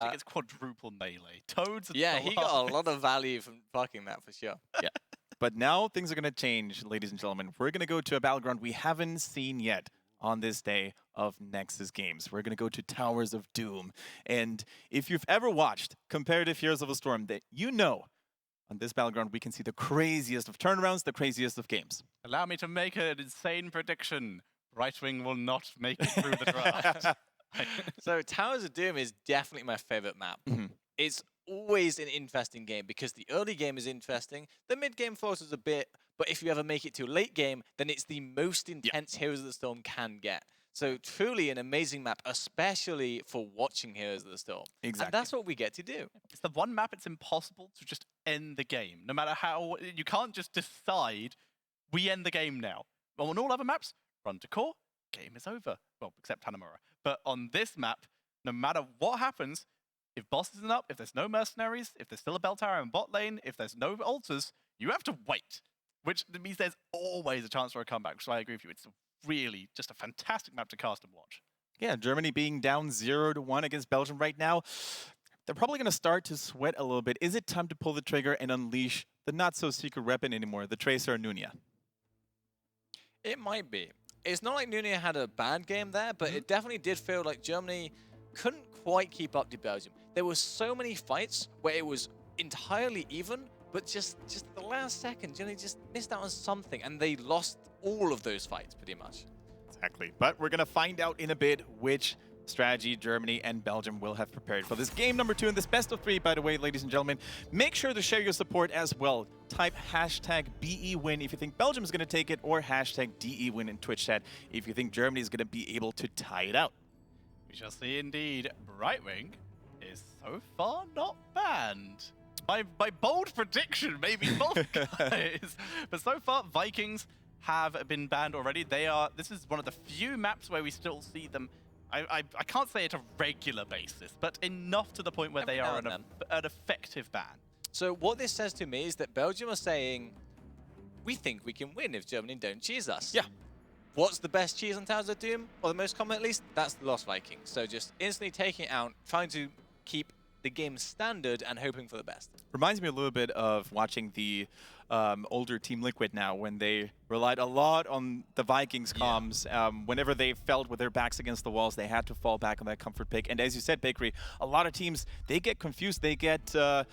I think it's quadruple melee. Toads. Yeah, he got a lot of value from fucking that for sure. Yeah. But now things are going to change, ladies and gentlemen. We're going to go to a battleground we haven't seen yet on this day of Nexus games. We're going to go to Towers of Doom. And if you've ever watched competitive Heroes of the Storm, that you know on this battleground we can see the craziest of turnarounds, the craziest of games. Allow me to make an insane prediction. Right wing will not make it through the draft. So Towers of Doom is definitely my favorite map. It's always an interesting game because the early game is interesting. The mid game forces a bit, but if you ever make it to late game, then it's the most intense Heroes of the Storm can get. So truly an amazing map, especially for watching Heroes of the Storm. Exactly. And that's what we get to do. It's the one map it's impossible to just end the game. No matter how, you can't just decide, we end the game now. On all other maps, run to core, game is over. Well, except Hanamura. But on this map, no matter what happens, if boss isn't up, if there's no mercenaries, if there's still a bell tower in bot lane, if there's no altars, you have to wait. Which means there's always a chance for a comeback. So I agree with you. It's really just a fantastic map to cast and watch. Yeah, Germany being down 0-1 against Belgium right now, they're probably going to start to sweat a little bit. Is it time to pull the trigger and unleash the not-so-secret weapon anymore, the Tracer Nunia? It might be. It's not like Nunia had a bad game there, but it definitely did feel like Germany couldn't quite keep up to Belgium. There were so many fights where it was entirely even, but just the last second, Germany just missed out on something, and they lost all of those fights pretty much. Exactly. But we're going to find out in a bit which strategy Germany and Belgium will have prepared for this game number 2 in this best of 3, by the way, ladies and gentlemen. Make sure to share your support as well. Type hashtag BEWin if you think Belgium is going to take it, or hashtag DEWin in Twitch chat if you think Germany is going to be able to tie it out. We shall see indeed. Brightwing is so far not banned. My bold prediction, maybe both guys. But so far, Vikings have been banned already. This is one of the few maps where we still see them. I can't say at a regular basis, but enough to the point where they are an effective ban. So what this says to me is that Belgium are saying, we think we can win if Germany don't cheese us. Yeah. What's the best cheese on Towers of Doom, or the most common at least? That's the Lost Vikings. So just instantly taking it out, trying to keep the game standard and hoping for the best. Reminds me a little bit of watching the older Team Liquid now, when they relied a lot on the Vikings comms. Whenever they felt with their backs against the walls, they had to fall back on that comfort pick. And as you said, Bakery, a lot of teams, they get confused. They get a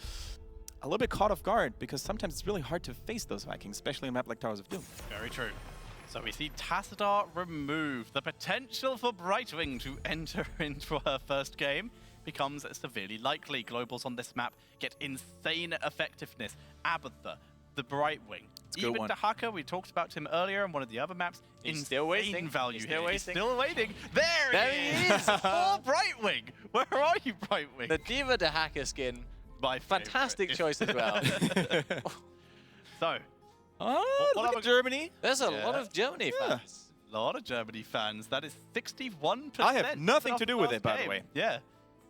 little bit caught off guard, because sometimes it's really hard to face those Vikings, especially on a map like Towers of Doom. Very true. So we see Tassadar removed. The potential for Brightwing to enter into her first game becomes severely likely. Globals on this map get insane effectiveness. Abatha, the Brightwing. Even Dahaka, we talked about him earlier on one of the other maps. He's still waiting. Value He's still here. waiting. He's still waiting. There he is! Oh, Brightwing! Where are you, Brightwing? The Diva Dahaka skin, My fantastic choice as well. So, Oh, What look other- at Germany. There's a lot of Germany fans. a lot of Germany fans. That is 61%. I have nothing of to do with last it, by the game. way. Yeah.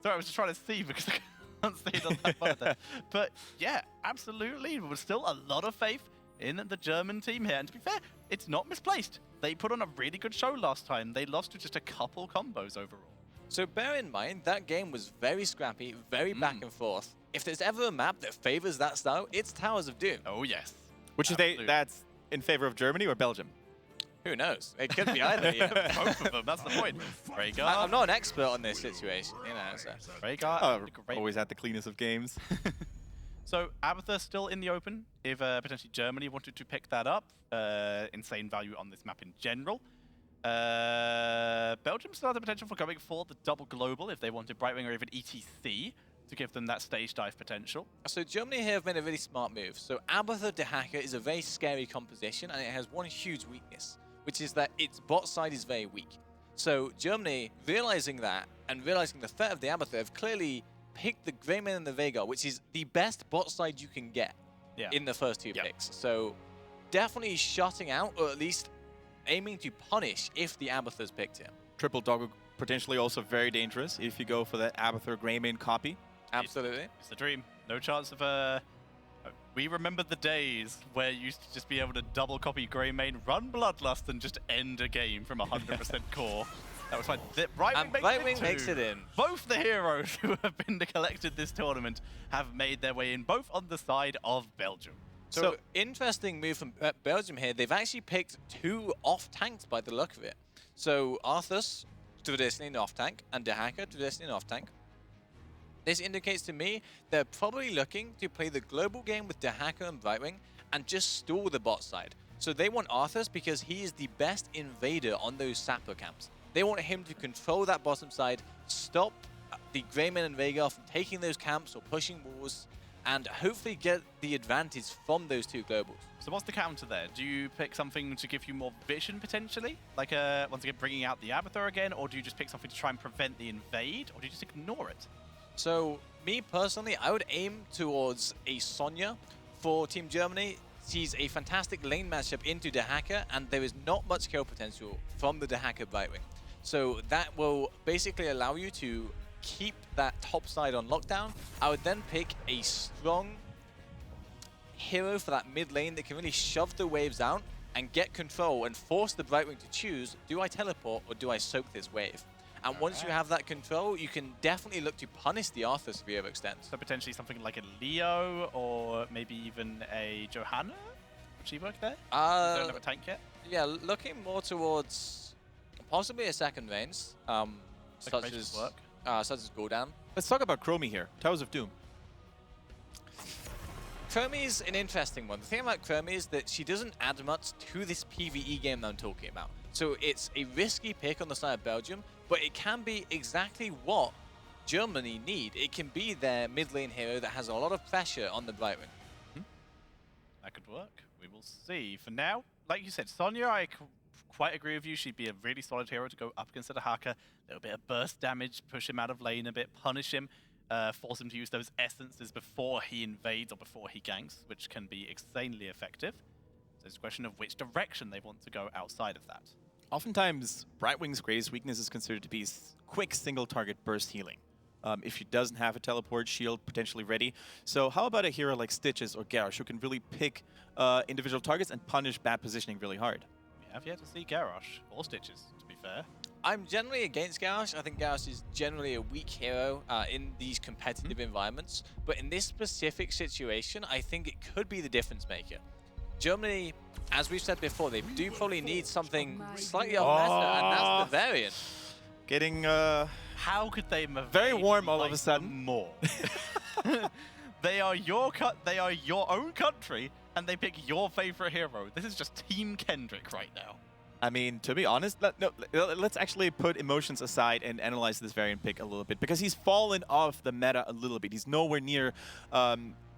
Sorry, I was just trying to see because I can't see it on that monitor. But yeah, absolutely. There was still a lot of faith in the German team here. And to be fair, it's not misplaced. They put on a really good show last time. They lost to just a couple combos overall. So bear in mind, that game was very scrappy, very back and forth. If there's ever a map that favors that style, it's Towers of Doom. Oh, yes. Which is that's in favor of Germany or Belgium? Who knows? It could be either. Yeah. Both of them, that's the point. Rhaegar. I'm not an expert on this situation, you know. So. Rhaegar. Always at the cleanest of games. So Abatha still in the open if potentially Germany wanted to pick that up. Insane value on this map in general. Belgium still has the potential for going for the double global if they wanted Brightwing or even ETC to give them that stage dive potential. So Germany here have made a really smart move. So Abatha Dahaka is a very scary composition, and it has one huge weakness, which is that its bot side is very weak. So Germany, realizing that and realizing the threat of the Abatha, have clearly picked the Greyman and the Veigar, which is the best bot side you can get in the first two picks. So definitely shutting out, or at least aiming to punish if the Abatha's picked him. Triple dog potentially also very dangerous if you go for that Abatha Greymane copy. Absolutely. It's the dream. No chance of we remember the days where you used to just be able to double copy Greymane, run Bloodlust, and just end a game from 100% core. That was fine. Right-wing makes it in. Both the heroes who have been collected this tournament have made their way in, both on the side of Belgium. So interesting move from Belgium here. They've actually picked 2 off-tanks by the look of it. So Arthas, traditionally an off-tank, and Dehaka, traditionally an off-tank. This indicates to me they're probably looking to play the global game with Dehaka and Brightwing and just stall the bot side. So they want Arthas because he is the best invader on those sapper camps. They want him to control that bottom side, stop the Greyman and Veigar from taking those camps or pushing walls, and hopefully get the advantage from those 2 globals. So what's the counter there? Do you pick something to give you more vision, potentially? Like, once again, bringing out the Abathur again? Or do you just pick something to try and prevent the invade? Or do you just ignore it? So, me personally, I would aim towards a Sonya for Team Germany. She's a fantastic lane matchup into Dehaka, and there is not much kill potential from the Dehaka Brightwing. So that will basically allow you to keep that top side on lockdown. I would then pick a strong hero for that mid lane that can really shove the waves out and get control and force the Brightwing to choose, do I teleport or do I soak this wave? And once you have that control, you can definitely look to punish the Arthas via extents. So potentially something like a Leo or maybe even a Johanna? Would she work there? You don't have a tank yet? Yeah, looking more towards possibly a second range, such as Gul'dan. Let's talk about Chromie here. Towers of Doom. Chromie's an interesting one. The thing about Chromie is that she doesn't add much to this PvE game that I'm talking about. So it's a risky pick on the side of Belgium, but it can be exactly what Germany need. It can be their mid lane hero that has a lot of pressure on the Brightwing. That could work. We will see. For now, like you said, Sonya, I quite agree with you. She'd be a really solid hero to go up against the Dehaka. A little bit of burst damage, push him out of lane a bit, punish him, force him to use those essences before he invades or before he ganks, which can be insanely effective. So it's a question of which direction they want to go outside of that. Oftentimes, Brightwing's greatest weakness is considered to be quick single-target burst healing. If she doesn't have a teleport shield potentially ready. So how about a hero like Stitches or Garrosh who can really pick individual targets and punish bad positioning really hard? We have yet to see Garrosh or Stitches, to be fair. I'm generally against Garrosh. I think Garrosh is generally a weak hero in these competitive environments. But in this specific situation, I think it could be the difference maker. Germany, as we've said before, they do probably need something slightly off meta, and that's the variant. Getting How could they very warm all of a sudden. More? They are your own country, and they pick your favorite hero. This is just Team Kendrick right now. I mean, to be honest, let's actually put emotions aside and analyze this variant pick a little bit, because he's fallen off the meta a little bit. He's nowhere near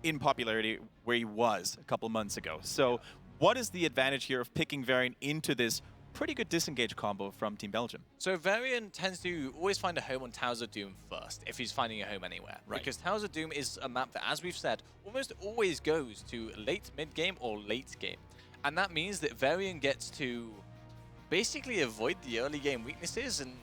in popularity where he was a couple months ago. So what is the advantage here of picking variant into this pretty good disengage combo from Team Belgium? So Varian tends to always find a home on Towers of Doom first, if he's finding a home anywhere. Right. Because Towers of Doom is a map that, as we've said, almost always goes to late mid-game or late game. And that means that Varian gets to basically avoid the early game weaknesses, and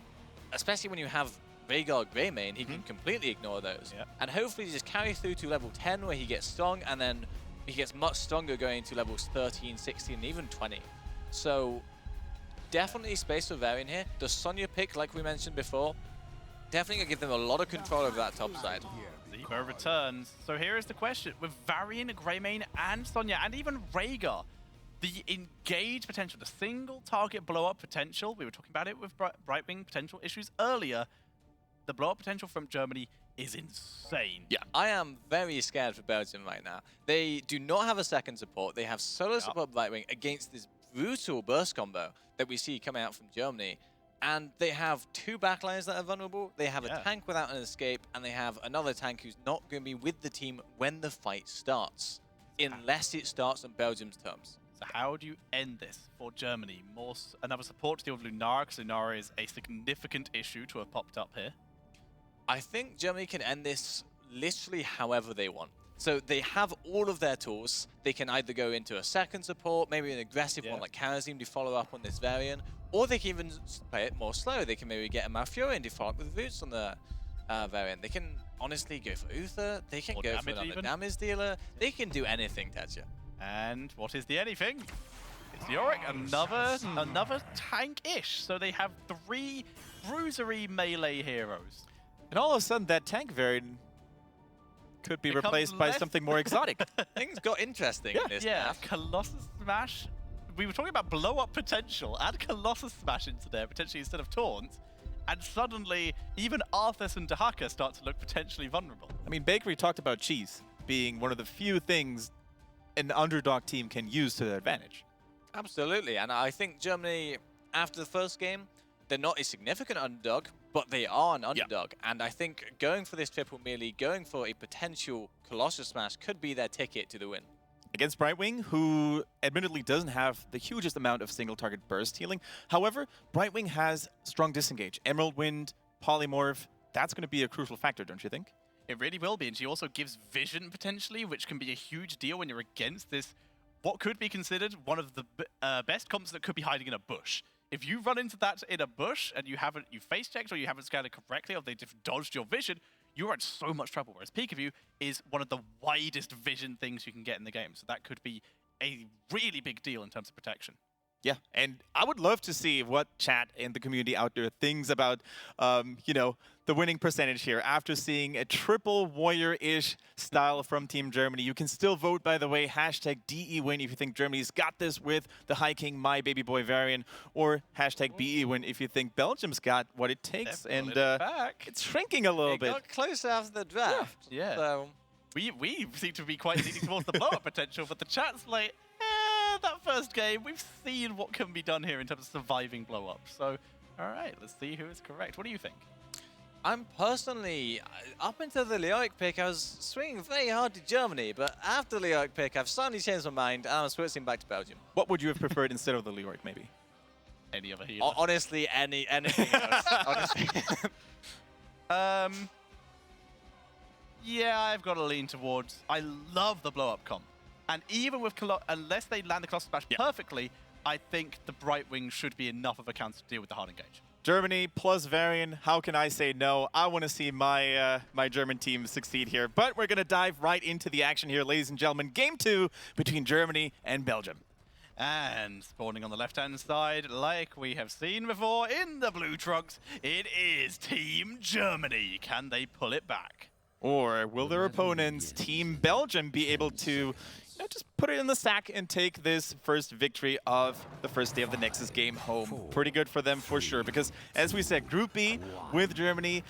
especially when you have Veigar Greymane, he can completely ignore those. Yep. And hopefully just carry through to level 10 where he gets strong, and then he gets much stronger going to levels 13, 16, even 20. So definitely space for Varian here. The Sonya pick, like we mentioned before, definitely going to give them a lot of control over that top side. Zebo returns. So here is the question. With Varian, Greymane, and Sonya, and even Rhaegar, the engage potential, the single target blow-up potential, we were talking about it with Brightwing potential issues earlier, the blow-up potential from Germany is insane. Yeah, I am very scared for Belgium right now. They do not have a second support. They have solo support Brightwing against this brutal burst combo that we see coming out from Germany. And they have 2 backlines that are vulnerable. They have a tank without an escape, and they have another tank who's not going to be with the team when the fight starts, unless it starts on Belgium's terms. So how do you end this for Germany? Another support to deal with Lunara, because Lunara is a significant issue to have popped up here. I think Germany can end this literally however they want. So they have all of their tools. They can either go into a second support, maybe an aggressive one like Karazim to follow up on this variant, or they can even play it more slow. They can maybe get a Malfurion to follow up with Roots on the variant. They can honestly go for Uther. They can go for another damage dealer. They can do anything, Tatcha. And what is the anything? It's Yorick, another tank-ish. So they have 3 bruisery melee heroes. And all of a sudden, that tank variant could be Becomes replaced by less- something more exotic. Things got interesting in this Yeah, map. Colossus Smash. We were talking about blow-up potential. Add Colossus Smash into there, potentially instead of Taunt. And suddenly, even Arthas and Dahaka start to look potentially vulnerable. I mean, Bakery talked about cheese being one of the few things an underdog team can use to their advantage. Absolutely, and I think Germany, after the first game, they're not a significant underdog, but they are an underdog. And I think going for this triple melee, going for a potential Colossus Smash could be their ticket to the win. Against Brightwing, who admittedly doesn't have the hugest amount of single target burst healing. However, Brightwing has strong disengage. Emerald Wind, Polymorph, that's going to be a crucial factor, don't you think? It really will be, and she also gives vision potentially, which can be a huge deal when you're against this, what could be considered one of the best comps that could be hiding in a bush. If you run into that in a bush and you face checked or you haven't scanned it correctly or they just dodged your vision, you're in so much trouble. Whereas Peekaboo is one of the widest vision things you can get in the game, so that could be a really big deal in terms of protection. Yeah, and I would love to see what chat in the community out there thinks about, you know, the winning percentage here. After seeing a triple warrior-ish style from Team Germany, you can still vote, by the way, hashtag DEWin if you think Germany's got this with the High King My Baby Boy variant, or hashtag BEWin if you think Belgium's got what it takes. They're And pulling it back. it's shrinking a little It bit. got closer after the draft. Yeah. So We seem to be quite leaning towards the blow-up potential, but the chat's like, that first game, we've seen what can be done here in terms of surviving blow-up. So, all right, let's see who is correct. What do you think? I'm personally, up until the Leoric pick, I was swinging very hard to Germany, but after the Leoric pick, I've suddenly changed my mind and I'm switching back to Belgium. What would you have preferred instead of the Leoric, maybe? Any other healer? Honestly, anything else. Honestly. Yeah, I've got to lean towards. I love the blow-up comp, and even with unless they land the Colossus Smash perfectly, I think the Brightwing should be enough of a counter to deal with the hard engage. Germany plus Varian, how can I say no? I want to see my my German team succeed here. But we're going to dive right into the action here, ladies and gentlemen. Game 2 between Germany and Belgium. And spawning on the left-hand side, like we have seen before in the blue trunks, it is Team Germany. Can they pull it back? Or will their opponents, Team Belgium, be able to, you know, just put it in the sack and take this first victory of the first day of the Nexus game home? Pretty good for them for sure, because as we said, Group B with Germany,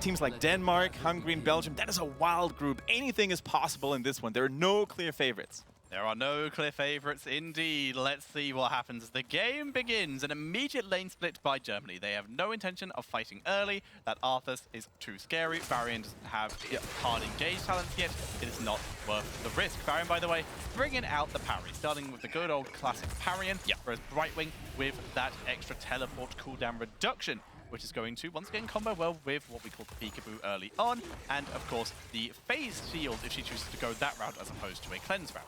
teams like Denmark, Hungary, and Belgium, that is a wild group. Anything is possible in this one. There are no clear favorites. There are no clear favorites indeed. Let's see what happens as the game begins. An immediate lane split by Germany. They have no intention of fighting early. That Arthas is too scary. Varian doesn't have hard engage talents yet. It is not worth the risk. Varian, by the way, bringing out the parry, starting with the good old classic Parryan, whereas Brightwing with that extra teleport cooldown reduction, which is going to, once again, combo well with what we call the Peekaboo early on, and, of course, the phase shield if she chooses to go that route as opposed to a cleanse route.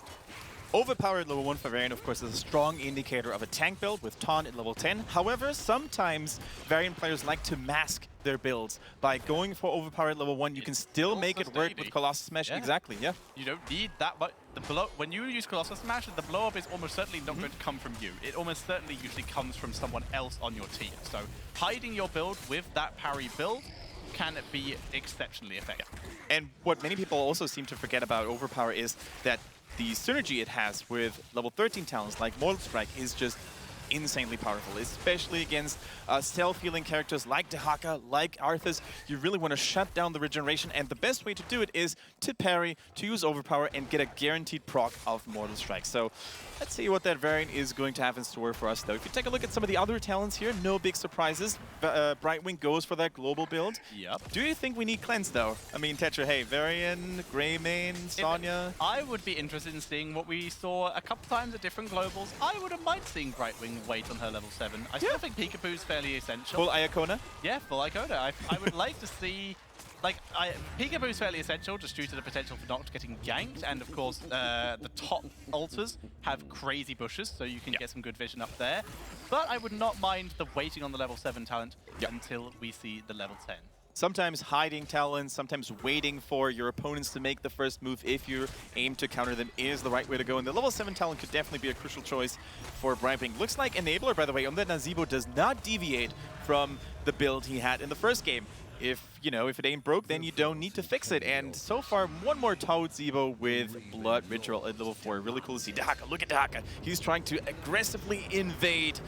Overpowered level 1 for Varian, of course, is a strong indicator of a tank build with Taunt at level 10. However, sometimes Varian players like to mask their builds. By going for overpowered level 1, you can still make it work with Colossus Smash. Yeah. Exactly, yeah. You don't need that much. When you use Colossus Smash, the blow-up is almost certainly not going to come from you. It almost certainly usually comes from someone else on your team. So hiding your build with that parry build can be exceptionally effective. And what many people also seem to forget about Overpower is that the synergy it has with level 13 talents like Mortal Strike is just insanely powerful, especially against self-healing characters like Dahaka, like Arthas. You really want to shut down the regeneration, and the best way to do it is to parry, to use Overpower, and get a guaranteed proc of Mortal Strike. So let's see what that variant is going to have in store for us, though. If you take a look at some of the other talents here, no big surprises. Brightwing goes for that global build. Yep. Do you think we need cleanse, though? I mean, Tetra, hey, Varian, Greymane, Sonya. I would be interested in seeing what we saw a couple times at different globals. I wouldn't mind seeing Brightwing wait on her level 7. I still think Peekaboo's fairly essential. Full Iacona? Yeah, full Iacona. I would like to see... Like, Peekaboo's fairly essential just due to the potential for Noct getting ganked, and of course, the top altars have crazy bushes, so you can get some good vision up there. But I would not mind the waiting on the level 7 talent until we see the level 10. Sometimes hiding talents, sometimes waiting for your opponents to make the first move if you aim to counter them is the right way to go. And the level 7 talent could definitely be a crucial choice for Brightwing. Looks like Enabler, by the way, on the Nazeebo does not deviate from the build he had in the first game. If, you know, if it ain't broke, then you don't need to fix it. And so far, one more Toad's Evo with Blood Ritual at level 4. Really cool to see. Dahaka, look at Dahaka. He's trying to aggressively invade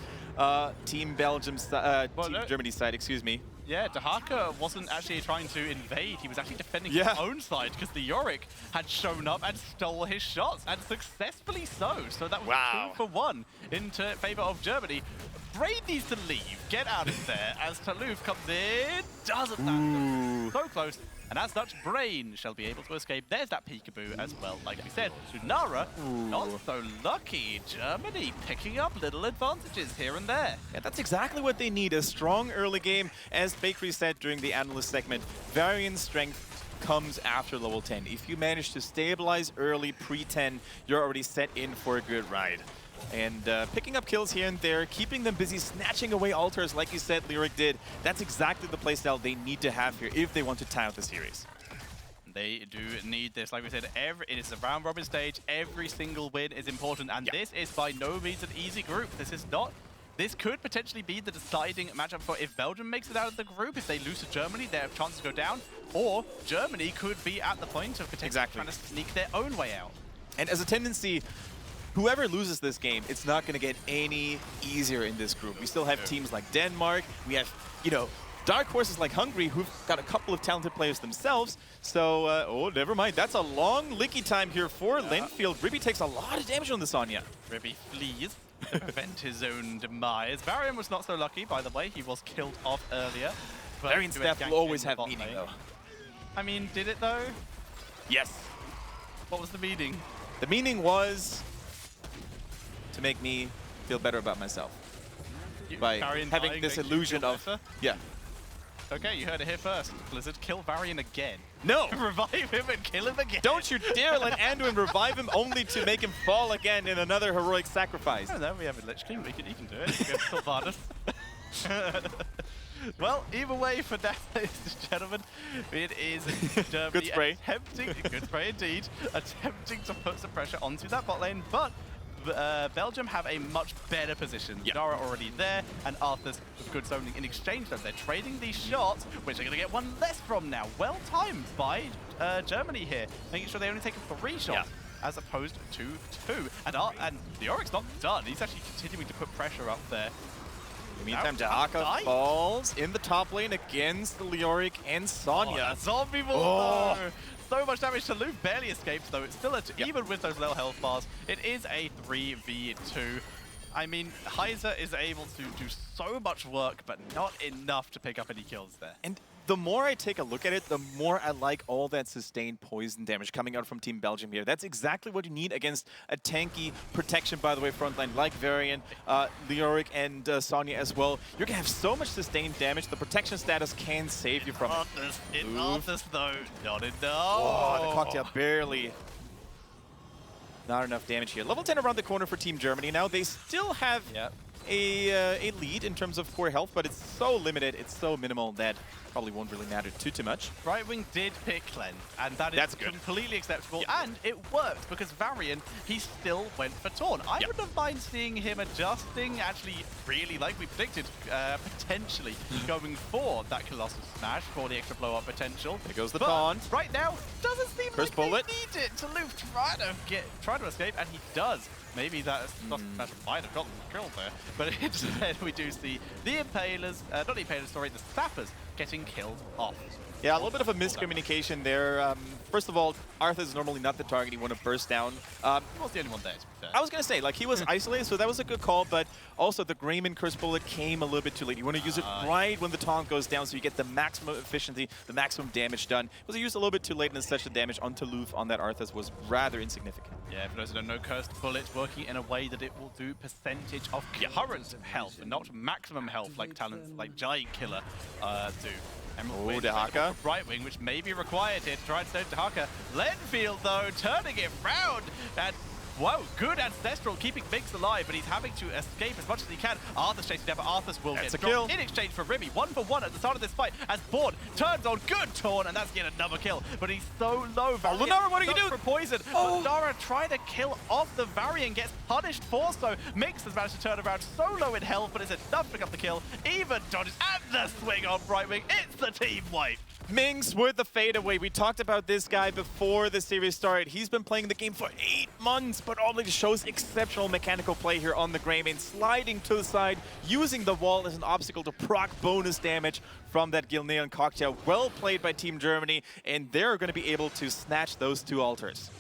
Team Belgium's, Team Germany's side, excuse me. Yeah, Dahaka wasn't actually trying to invade. He was actually defending Yeah. his own side because the Yorick had shown up and stole his shots, and successfully so. So that was Wow. 2 for 1 into favor of Germany. Brain needs to leave, get out of there, as Taluf comes in, doesn't land. So close, and as such, Brain shall be able to escape. There's that peekaboo as well. Like we said, Lunara, not so lucky. Germany picking up little advantages here and there. Yeah, that's exactly what they need, a strong early game. As Bakery said during the analyst segment, Varian strength comes after level 10. If you manage to stabilize early, pre-10, you're already set in for a good ride. And picking up kills here and there, keeping them busy, snatching away altars like you said Lyric did. That's exactly the playstyle they need to have here if they want to tie out the series. They do need this. Like we said, it is a round robin stage. Every single win is important, and this is by no means an easy group. This is not. This could potentially be the deciding matchup for if Belgium makes it out of the group. If they lose to Germany, their chances go down. Or Germany could be at the point of potentially trying to sneak their own way out. And as a tendency, whoever loses this game, it's not going to get any easier in this group. We still have teams like Denmark. We have, you know, dark horses like Hungary, who've got a couple of talented players themselves. So, oh, never mind. That's a long licky time here for Linfield. Ribby takes a lot of damage on the Sonya. Ribby flees to prevent his own demise. Varian was not so lucky, by the way. He was killed off earlier. Varian's death will always have meaning, though. I mean, did it, though? Yes. What was the meaning? The meaning was to make me feel better about myself by Varian having dying this makes you illusion feel of better? yeah. Okay, you heard it here first. Blizzard, kill Varian again. No! Revive him and kill him again. Don't you dare let Anduin revive him only to make him fall again in another heroic sacrifice. I don't know, we have a Lich King, he can do it. He can go Sylvanas. Well, either way for now, ladies and gentlemen, it is Germany Good spray. good spray indeed, attempting to put some pressure onto that bot lane, but Belgium have a much better position. Dara already there, and Arthur's with good zoning in exchange, though. They're trading these shots, which they're going to get one less from now. Well timed by Germany here, making sure they only take 3 shots. As opposed to 2. And the Oric's not done. He's actually continuing to put pressure up there. In the meantime, Dahaka falls in the top lane against the Leoric and Sonya. Zombie ball! So much damage to Luke, barely escapes though. It's still even with those low health bars, it is a 3v2. I mean, Heiser is able to do so much work, but not enough to pick up any kills there. And the more I take a look at it, the more I like all that sustained poison damage coming out from Team Belgium here. That's exactly what you need against a tanky protection, by the way, frontline like Varian, Leoric, and Sonya as well. You're going to have so much sustained damage. The protection status can save you from it. It's Arthas, though. Not enough. Oh, the cocktail barely. Not enough damage here. Level 10 around the corner for Team Germany now. They still have a lead in terms of core health, but it's so limited, it's so minimal that probably won't really matter too much. Right wing did pick Cleanse, and that is completely acceptable, and it worked because Varian, he still went for Taunt. I wouldn't have mind seeing him adjusting, actually really like we predicted, potentially going for that Colossus Smash for the extra blow-up potential. There goes the Taunt. Right now, doesn't seem First like bullet. they need it. Taluf try to escape, and he does. Maybe that might have gotten killed there, but instead we do see the Impalers, not the Impalers, sorry, the Sappers getting killed off. Yeah, a little bit of a miscommunication there. First of all, Arthur is normally not the target you want to burst down. He was the only one there, to be fair. I was going to say, like, he was isolated, so that was a good call, but also the Greyman Curse Bullet came a little bit too late. You want to use it right when the taunt goes down so you get the maximum efficiency, the maximum damage done. It was used a little bit too late, and such the damage on Taluf on that Arthas was rather insignificant. Yeah, for those who don't know, Cursed Bullet working in a way that it will do percentage of current health, and not maximum health like talents like Giant Killer do. Oh, Dahaka. Right wing, which may be required here to try and save Dahaka. Lenfield, though, turning it round. And Whoa, good Ancestral keeping Mix alive, but he's having to escape as much as he can. Arthur's chasing down, but Arthur's will That's get a kill. dropped in exchange for Ribby. 1-for-1 at the start of this fight as Bourne turns on good Torn, and that's yet another kill. But he's so low. Varian Lunara, what do you goes do? for poison. Lunara trying to kill off the Varian, gets punished for so. Mix has managed to turn around so low in health, but it's enough to pick up the kill. Even dodges and the swing on Brightwing. It's the team wipe. Mings with the fadeaway. We talked about this guy before the series started. He's been playing the game for 8 months, but already shows exceptional mechanical play here on the Greymane, sliding to the side, using the wall as an obstacle to proc bonus damage from that Gilnean cocktail. Well played by Team Germany, and they're going to be able to snatch those 2 altars.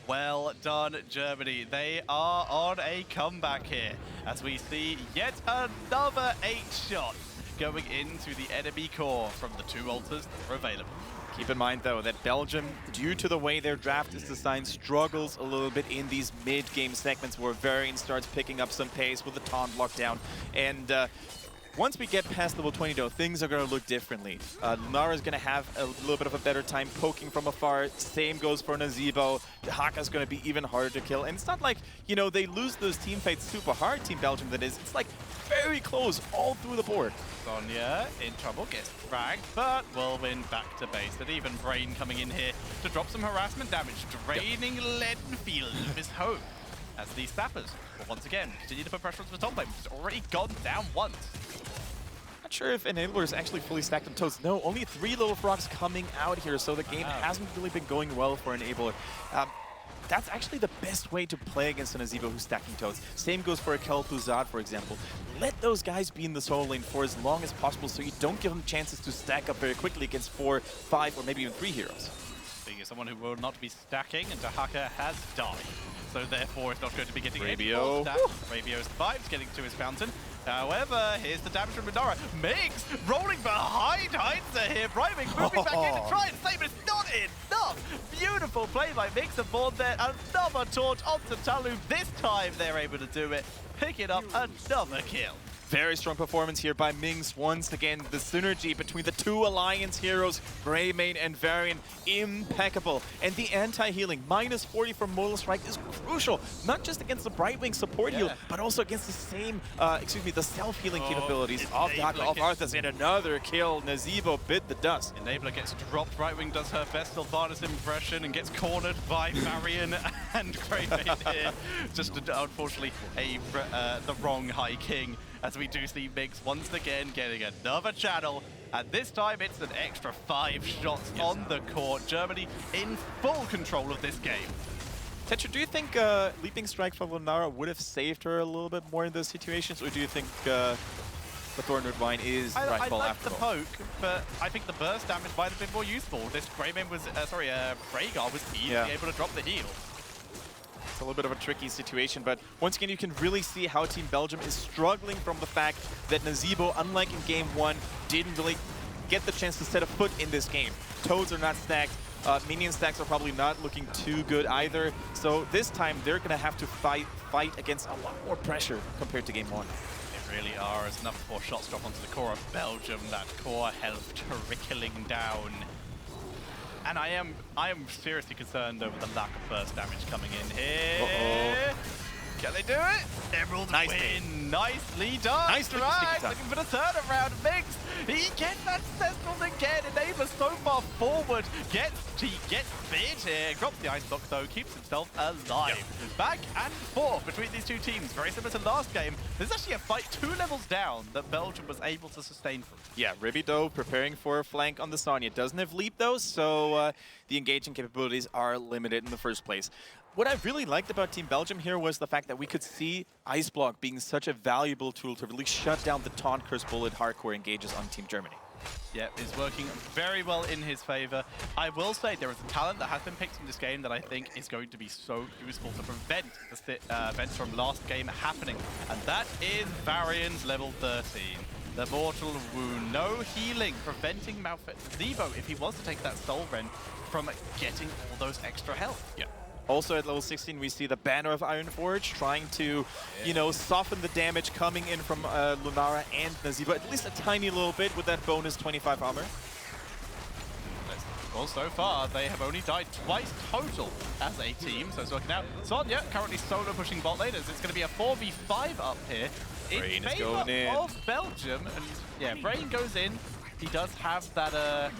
Well done, Germany. They are on a comeback here as we see yet another 8 shots going into the enemy core from the 2 altars that are available. Keep in mind, though, that Belgium, due to the way their draft is designed, struggles a little bit in these mid-game segments where Varian starts picking up some pace with the taunt lockdown. And once we get past level 20, though, things are going to look differently. Lunara is going to have a little bit of a better time poking from afar. Same goes for Nazeebo. Haka's going to be even harder to kill. And it's not like, you know, they lose those team fights super hard, Team Belgium, that is. It's like very close all through the board. Sonya in trouble, gets fragged, but will win back to base. And even Brain coming in here to drop some harassment damage, draining Leadenfield of his hope. As these Sappers will once again continue to put pressure on the top lane, which has already gone down once. Not sure if Enabler is actually fully stacked on toads. No, only 3 little frogs coming out here, so the game hasn't really been going well for Enabler. That's actually the best way to play against an Nazeebo who's stacking toads. Same goes for a Kel'Thuzad, for example. Let those guys be in the solo lane for as long as possible so you don't give them chances to stack up very quickly against 4, 5, or maybe even 3 heroes. Being someone who will not be stacking, and Dahaka has died. So therefore, it's not going to be getting any more stack. Rabio survives, getting to his fountain. However, here's the damage from Minara. Mix rolling behind Heinzer here. Brightwing moving back in to try and save, but it's not enough. Beautiful play by Mix aboard there. Another taunt onto Talu. This time they're able to do it. Picking up another kill. Very strong performance here by Mings. Once again, the synergy between the 2 Alliance heroes, Greymane and Varian, impeccable. And the anti-healing, minus 40 from Mortal Strike is crucial, not just against the Brightwing support heal, but also against the same, the self-healing capabilities of Daka, of Arthas, and another kill. Nazeebo bit the dust. Enabler gets dropped. Brightwing does her best Sylvanas impression and gets cornered by Varian and Greymane here. Just unfortunately the wrong High King. As we do see Mix once again getting another channel, and this time it's an extra 5 shots on the court. Germany in full control of this game. Tetra, do you think Leaping Strike from Lunara would have saved her a little bit more in those situations, or do you think the Thornwood Wine is rightful after all? I like the poke, but I think the burst damage might have been more useful. This Greymane was, Rhaegar was easily able to drop the heal. It's a little bit of a tricky situation, but once again, you can really see how Team Belgium is struggling from the fact that Nazeebo, unlike in Game 1, didn't really get the chance to set a foot in this game. Toads are not stacked. Minion stacks are probably not looking too good either. So this time, they're going to have to fight against a lot more pressure compared to Game 1. They really are, as another 4 shots drop onto the core of Belgium. That core health trickling down. And I am seriously concerned over the lack of burst damage coming in here. Can they do it? Emerald win. Nicely done. Nice drag. Looking for the turnaround. Mix. He gets that Sentinel again. Enabler so far forward. He gets bit here. Drops the ice block though. Keeps himself alive. Yep. Back and forth between these 2 teams. Very similar to last game. There's actually a fight 2 levels down that Belgium was able to sustain from. Yeah, Ribby though preparing for a flank on the Sonya. Doesn't have leap though, so the engaging capabilities are limited in the first place. What I really liked about Team Belgium here was the fact that we could see Ice Block being such a valuable tool to really shut down the taunt curse bullet hardcore engages on Team Germany. Yeah, it's working very well in his favor. I will say there is a talent that has been picked in this game that I think is going to be so useful to prevent the events from last game happening, and that is Varian's level 13. The Mortal Wound, no healing, preventing Nazeebo, if he was to take that Soul Rend, from getting all those extra health. Yeah. Also at level 16, we see the Banner of Ironforge trying to, soften the damage coming in from Lunara and Nazeebo, at least a tiny little bit with that bonus 25 armor. Well, so far, they have only died twice total as a team, so it's working out. Sonya currently solo pushing bot lane as it's going to be a 4v5 up here Brain in is favor going in. of Belgium. And yeah, Brain goes in. He does have that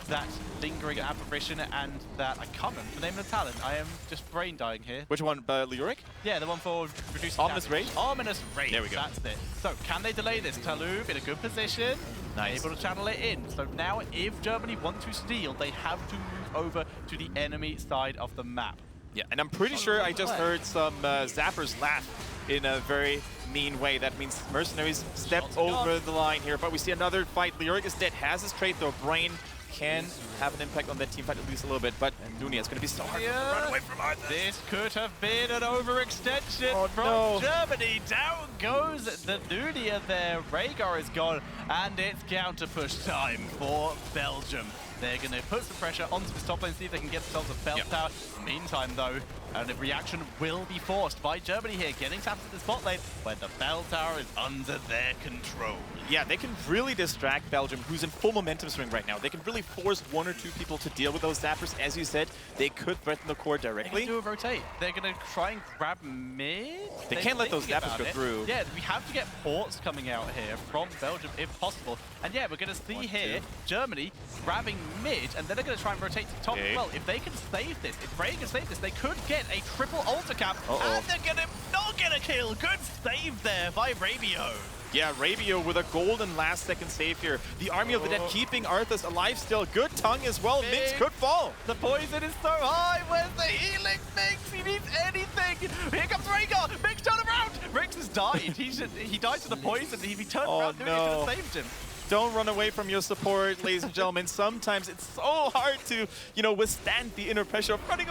that lingering apparition and that, I can't remember the name of the talent. I am just brain dying here. Which one, Leoric? Yeah, the one for reducing Ominous damage. Rage? Ominous Rage. There we go. That's it. So, can they delay this? Talub in a good position. Nice. Able to channel it in. So now, if Germany want to steal, they have to move over to the enemy side of the map. Yeah, and I'm pretty sure I just heard some zappers laugh in a very mean way. That means Mercenaries step Shots are over gone. the line here, but we see another fight. Leoric is dead, has his trait though. Brain can have an impact on that team fight at least a little bit, but Dunia, it's going to be so hard to run away from Arthas. This could have been an overextension from no. Germany. Down goes the Dunia there. Rhaegar is gone, and it's counter push time for Belgium. They're going to put some pressure onto the top lane, see if they can get themselves a belt tower. Meantime, though, a reaction will be forced by Germany here, getting tapped to the spot lane where the bell tower is under their control. Yeah, they can really distract Belgium, who's in full momentum swing right now. They can really force one or two people to deal with those zappers. As you said, they could threaten the core They directly. can do a rotate. They're going to try and grab mid. They They're can't let those thinking zappers about go it. through. Yeah, we have to get ports coming out here from Belgium if possible. And yeah, we're going to see here Germany grabbing mid, and then they're going to try and rotate to the top as well. If they can save this, if Bray can save this, they could get a triple ultra cap, and they're going to not get a kill. Good save there by Rabio. Yeah, Rabio with a golden last-second save here. The Army of the Dead keeping Arthas alive still. Good tongue as well. Minx could fall. The poison is so high. Where's the healing? Minx, he needs anything. Here comes Rhaegar. Minx, turn around. Minx has died. He died to the poison. If he turned around, Dunia could have saved him. Don't run away from your support, ladies and gentlemen. Sometimes it's so hard to, you know, withstand the inner pressure of running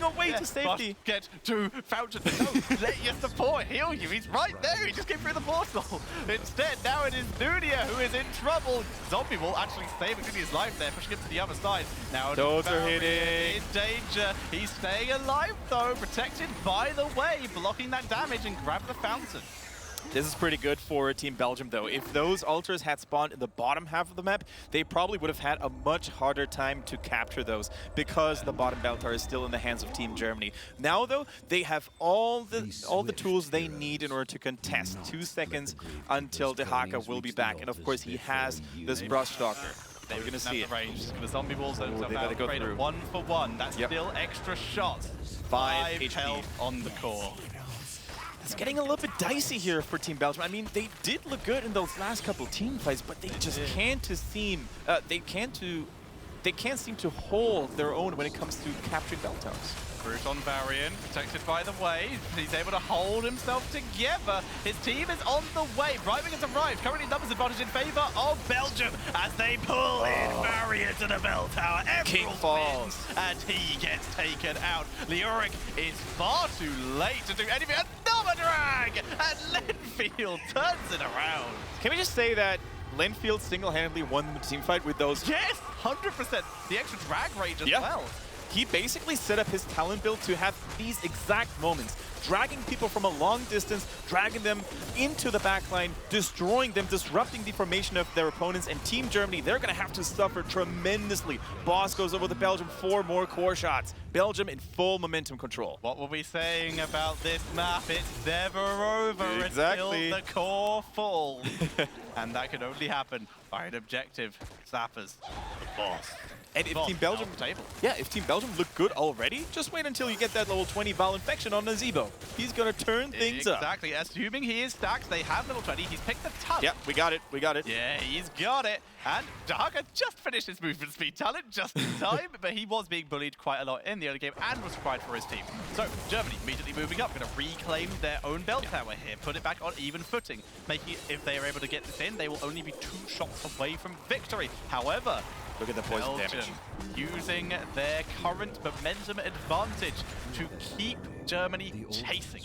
away to safety. Get to Fountain. No, let your support heal you. He's right there. He just came through the portal. Instead, now it is Dunia who is in trouble. Zombie will actually save Dunia's life there, pushing him to the other side. Now Those are hitting. in danger. He's staying alive though, protected by the way, blocking that damage and grab the Fountain. This is pretty good for Team Belgium, though. If those ultras had spawned in the bottom half of the map, they probably would have had a much harder time to capture those because the bottom Beltar is still in the hands of Team Germany. Now, though, they have all the tools they need in order to contest. 2 seconds until Dehaka will be back, and of course he has this Brush Stalker. We're gonna see it. Range. The zombie walls themselves they out. better go Trade through. 1 for 1. That's still extra shots. 5 HP. health on the core. It's getting a little bit dicey here for Team Belgium. I mean, they did look good in those last couple team fights, but they just can't seem to hold their own when it comes to capturing bell towers. Brute on Varian, protected by the wave. He's able to hold himself together. His team is on the way. Bribing has arrived. Currently numbers advantage in favor of Belgium as they pull in Varian to the bell tower. King Emerald falls. wins, and he gets taken out. Leoric is far too late to do anything. Another drag! And Linfield turns it around. Can we just say that Linfield single-handedly won the team fight with those? Yes, 100%. The extra drag range as well. He basically set up his talent build to have these exact moments, dragging people from a long distance, dragging them into the backline, destroying them, disrupting the formation of their opponents, and Team Germany, they're going to have to suffer tremendously. Boss goes over to Belgium, 4 more core shots. Belgium in full momentum control. What were we saying about this map? It's never over Exactly. until the core falls. And that could only happen by an objective. Zappers, the boss. And if Boss Team Belgium, off the table. if Team Belgium look good already, just wait until you get that level 20 Val Infection on Nazebo. He's gonna turn things up. Exactly. Assuming he is stacked, they have level 20. He's picked the talent. Yeah, we got it. We got it. Yeah, he's got it. And Dehaka just finished his movement speed talent just in time, but he was being bullied quite a lot in the early game and was required for his team. So Germany immediately moving up, going to reclaim their own bell tower here, put it back on even footing, making it, if they are able to get this in, they will only be 2 shots away from victory. However, Look at the poison Belgium damage. using their current momentum advantage to keep Germany chasing.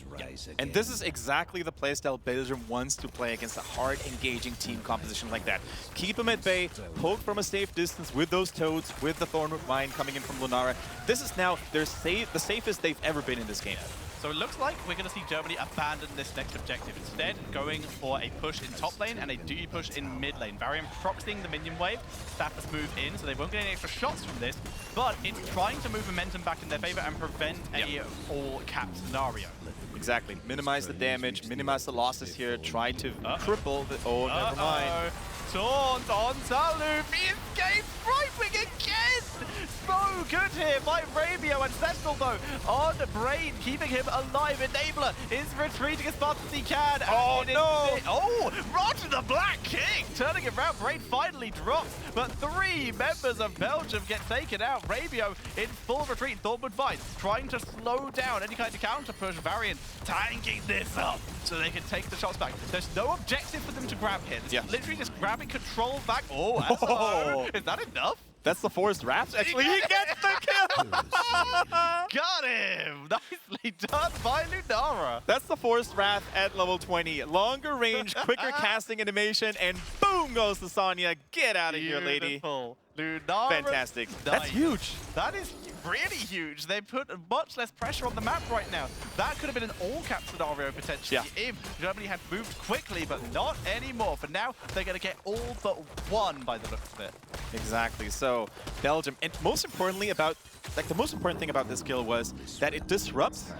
And this is exactly the playstyle Belgium wants to play against a hard, engaging team composition like that. Keep them at bay, poke from a safe distance with those toads, with the Thornwood Mine coming in from Lunara. This is now the safest they've ever been in this game. So it looks like we're going to see Germany abandon this next objective. Instead, going for a push in top lane and a duty push in mid lane. Varian proxying the minion wave. Staffers move in, so they won't get any extra shots from this. But it's trying to move momentum back in their favor and prevent a all-cap scenario. Exactly. Minimize the damage, minimize the losses here, try to cripple the... Oh, never mind. Taunt on Saloof, he escapes right-wing again! So good here by Rabio and Sentinel though on Brain, keeping him alive. Enabler is retreating as fast as he can. Oh no! Oh, Roger the Black King turning around. Brain finally drops, but 3 members of Belgium get taken out. Rabio in full retreat. Thornwood Vine trying to slow down any kind of counter push. Varian tanking this up so they can take the shots back. There's no objective for them to grab here. This is literally just grabbing control back. Oh, hello. Is that enough? That's the Forest Wrath. Actually, he gets the kill! Got him! Nicely done by Lunara. That's the Forest Wrath at level 20. Longer range, quicker casting animation, and boom goes the Sonya. Get out of here, lady. Beautiful. Lunara. Fantastic. Nice. That's huge. That is really huge. They put much less pressure on the map right now. That could have been an all-cap scenario potentially if Germany had moved quickly, but not anymore. For now, they're going to get all but one by the looks of it. Exactly. So Belgium, and most importantly the most important thing about this kill was that it disrupts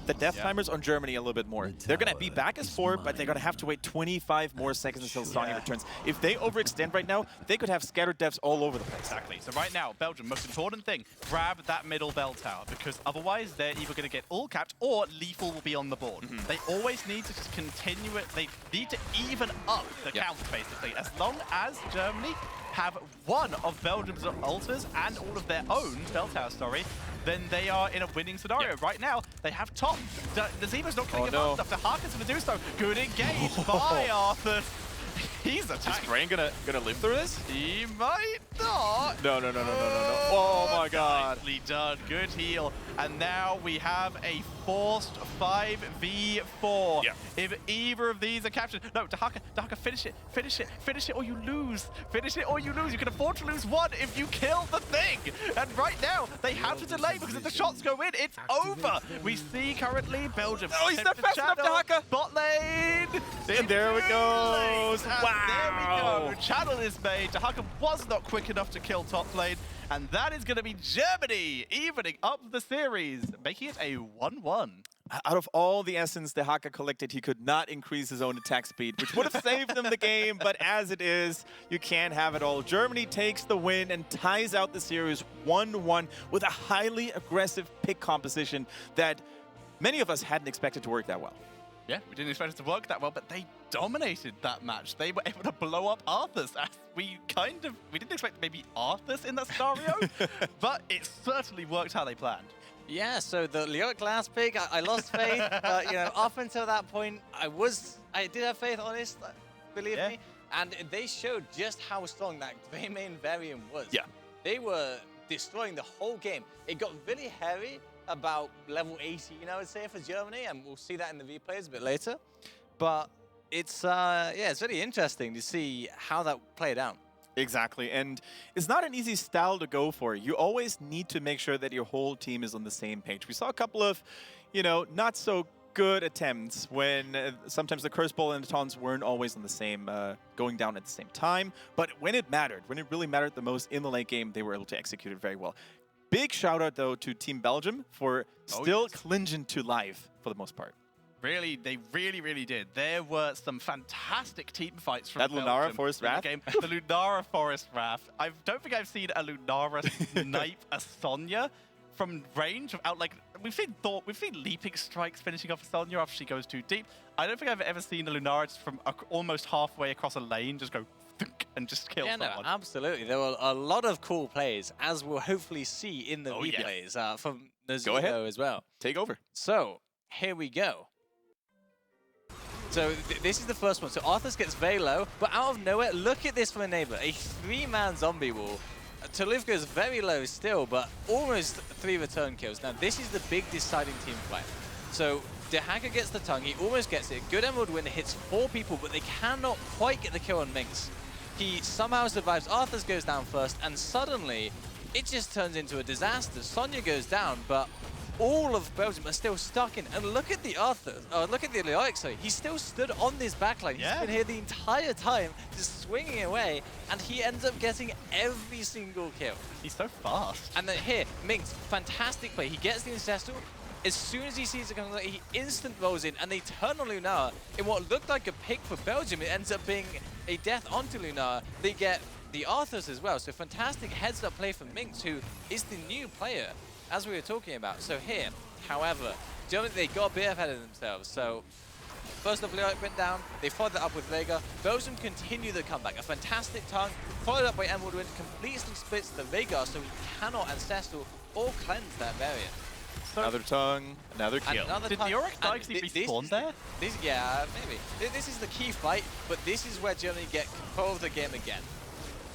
the death timers on Germany a little bit more. They're going to be back as 4, but they're going to have to wait 25 more seconds until Sonya returns. If they overextend right now, they could have scattered deaths all over the place. Exactly. So right now, Belgium, most important thing, grab that middle bell tower, because otherwise they're either going to get all capped or lethal will be on the board. They always need to just continue it. They need to even up the count, basically. As long as Germany have one of Belgium's altars and all of their own bell towers, then they are in a winning scenario. Right now, they have top. Nazeema's not killing him fast enough. Hakan's going to do so. Good engage by Arthur. He's attacking. Is Brain gonna live through this? He might not. No. Oh my god. Nicely done. Good heal. And now we have a forced 5v4. If either of these are captured. No, Dahaka, finish it or you lose. Finish it or you lose. You can afford to lose one if you kill the thing. And right now, they have to delay because if the shots go in, it's over. We see currently Belgium. Oh, he's not fast enough, Dahaka. Bot lane. And there we go. Wow. There we go. Channel is made. Dahaka was not quick enough to kill top lane. And that is going to be Germany evening up the series, making it a 1-1. Out of all the essence Dahaka collected, he could not increase his own attack speed, which would have saved them the game, but as it is, you can't have it all. Germany takes the win and ties out the series 1-1 with a highly aggressive pick composition that many of us hadn't expected to work that well. Yeah, we didn't expect it to work that well, but they dominated that match. They were able to blow up Arthas. We didn't expect maybe Arthas in that scenario, but it certainly worked how they planned. Yeah, so the Leoric last pick, I lost faith. Up until that point, I did have faith, honest, believe me. And they showed just how strong that Grey main variant was. Yeah. They were destroying the whole game. It got really hairy about level 18, I would say, for Germany, and we'll see that in the replays a bit later. But it's really interesting to see how that played out. Exactly, and it's not an easy style to go for. You always need to make sure that your whole team is on the same page. We saw a couple of, not so good attempts when sometimes the curse ball and the taunts weren't always on the same, going down at the same time. But when it mattered, when it really mattered the most in the late game, they were able to execute it very well. Big shout out though to Team Belgium for still clinging to life for the most part. Really, they really did. There were some fantastic team fights from that Belgium Lunara Forest Wrath game. The Lunara Forest Wrath. I don't think I've seen a Lunara snipe a Sonya from range. We've seen leaping strikes finishing off a Sonya after she goes too deep. I don't think I've ever seen a Lunara just from almost halfway across a lane just go and just kill someone. No, absolutely. There were a lot of cool plays, as we'll hopefully see in the replays from Nazeema as well. Take over. So, here we go. So, this is the first one. So, Arthas gets very low, but out of nowhere, look at this from Enabler. A 3-man zombie wall. Taluf goes very low still, but almost 3 return kills. Now, this is the big deciding team fight. So, Dahaka gets the tongue. He almost gets it. Good Emerald Winter hits 4 people, but they cannot quite get the kill on Minx. He somehow survives. Arthas goes down first, and suddenly, it just turns into a disaster. Sonya goes down, but all of Belgium are still stuck in. And look at the Arthur, look at the Leoix, sorry. He still stood on this backline. Yeah. He's been here the entire time, just swinging away, and he ends up getting every single kill. He's so fast. And then here, Minx, fantastic play. He gets the Ancestral. As soon as he sees it coming, he instant rolls in, and they turn on Lunar. In what looked like a pick for Belgium, it ends up being a death onto Lunar. They get the Arthurs as well, so fantastic heads-up play from Minx, who is the new player, as we were talking about. So here, however, Germany, they got a bit ahead of themselves. So first off, Leoc went down. They followed that up with Vega. Belgium continue the comeback. A fantastic tongue, followed up by Emerald Wind, completely splits the Vega, so he cannot Ancestral or cleanse that variant. Another tongue, another kill. Did the Yorick die because he respawned there? Yeah, maybe. This is the key fight, but this is where Germany get control of the game again.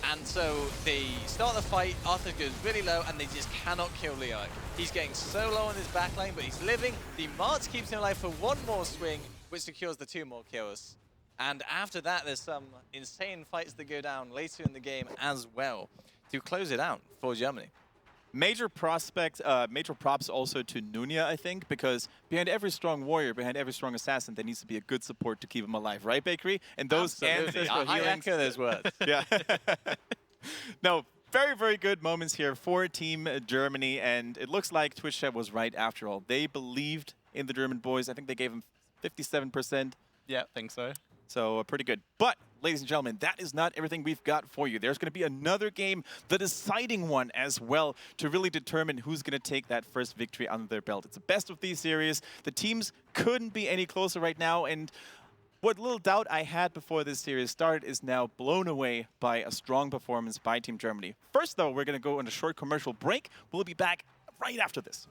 And so they start the fight, Arthur goes really low, and they just cannot kill Leo. He's getting so low on his backline, but he's living. The March keeps him alive for one more swing, which secures the 2 more kills. And after that, there's some insane fights that go down later in the game as well to close it out for Germany. Major props also to Nunia, I think, because behind every strong warrior, behind every strong assassin, there needs to be a good support to keep him alive, right, Bakery? And those ancestral I healings. echo those words. Yeah. No, very, very good moments here for Team Germany, and it looks like Twitch Chat was right after all. They believed in the German boys. I think they gave them 57%. Yeah, I think so. So pretty good. But, ladies and gentlemen, that is not everything we've got for you. There's going to be another game, the deciding one as well, to really determine who's going to take that first victory under their belt. It's a best of these series. The teams couldn't be any closer right now, and what little doubt I had before this series started is now blown away by a strong performance by Team Germany. First, though, we're going to go on a short commercial break. We'll be back right after this.